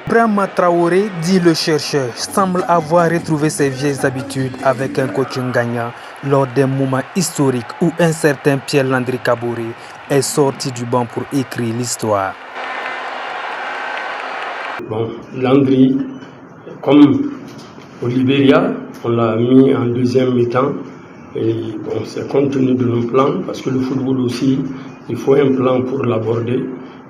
Brahma Traoré, dit le chercheur, semble avoir retrouvé ses vieilles habitudes avec un coaching gagnant lors d'un moment historique où un certain Pierre-Landry Kaboré est sorti du banc pour écrire l'histoire. Bon, Landry, comme au Libéria, on l'a mis en deuxième mi-temps. Et bon, c'est compte tenu de nos plans, parce que le football aussi, il faut un plan pour l'aborder.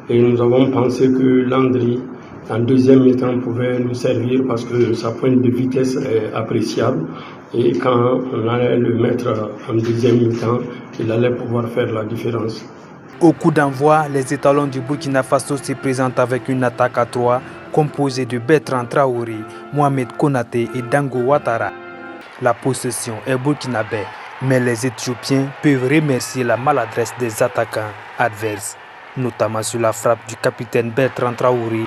Et nous avons pensé que Landry, en deuxième mi-temps, pouvait nous servir parce que sa pointe de vitesse est appréciable. Et quand on allait le mettre en deuxième mi-temps, il allait pouvoir faire la différence. Au coup d'envoi, les étalons du Burkina Faso se présentent avec une attaque à 3 composée de Bertrand Traoré, Mohamed Konaté et Dango Ouattara. La possession est burkinabé, mais les Éthiopiens peuvent remercier la maladresse des attaquants adverses, notamment sur la frappe du capitaine Bertrand Traoré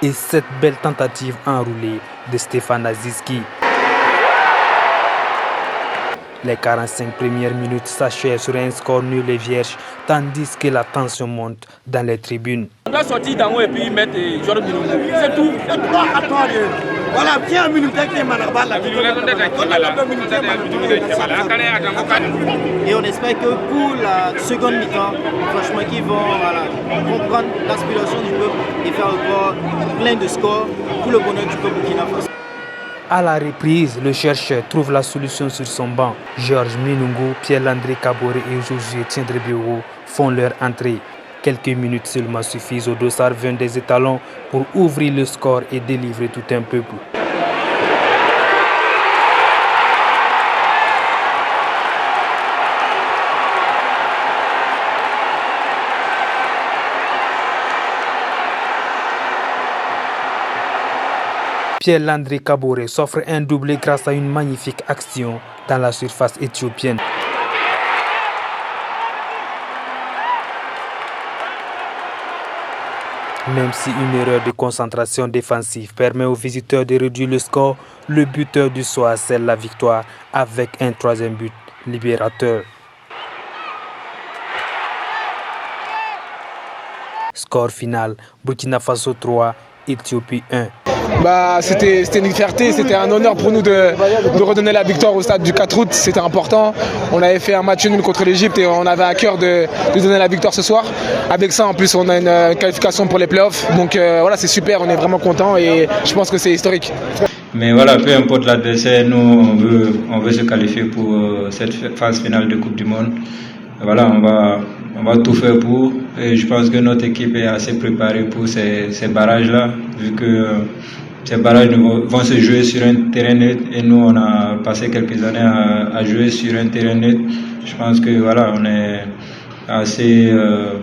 et cette belle tentative enroulée de Stéphane Aziski. Les 45 premières minutes s'achèvent sur un score nul et vierge, tandis que la tension monte dans les tribunes. On doit sortir d'en haut et puis mettre Jordan Minungu. C'est tout. Voilà, bien un minute qui est malabal. Et on espère que pour la seconde mi-temps, franchement, qu'ils vont comprendre l'aspiration du peuple et faire encore plein de scores pour le bonheur du peuple Burkina Faso. À la reprise, le chercheur trouve la solution sur son banc. Georges Minungu, Pierre-Landry Kaboré et Josué Tiendrebiro font leur entrée. Quelques minutes seulement suffisent au dossard 20 des étalons pour ouvrir le score et délivrer tout un peuple. Pierre-Landry Kaboré s'offre un doublé grâce à une magnifique action dans la surface éthiopienne. Même si une erreur de concentration défensive permet aux visiteurs de réduire le score, le buteur du soir scelle la victoire avec un troisième but libérateur. Score final, Burkina Faso 3, Éthiopie 1. C'était une fierté, c'était un honneur pour nous de redonner la victoire au stade du 4 août, c'était important. On avait fait un match nul contre l'Égypte et on avait à cœur de donner la victoire ce soir. Avec ça, en plus, on a une qualification pour les playoffs. Donc voilà, c'est super, on est vraiment content et je pense que c'est historique. Mais voilà, peu importe l'adversaire, nous on veut se qualifier pour cette phase finale de Coupe du Monde. Voilà, on va tout faire pour. Et je pense que notre équipe est assez préparée pour ces barrages-là, vu que ces barrages vont se jouer sur un terrain neutre et nous on a passé quelques années à jouer sur un terrain neutre. Je pense que voilà, on est assez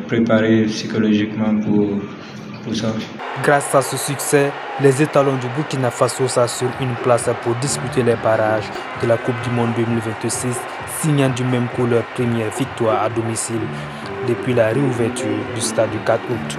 préparé psychologiquement pour ça. Grâce à ce succès, les étalons du Burkina Faso s'assurent une place pour disputer les barrages de la Coupe du Monde 2026, signant du même coup leur première victoire à domicile depuis la réouverture du stade du 4 août.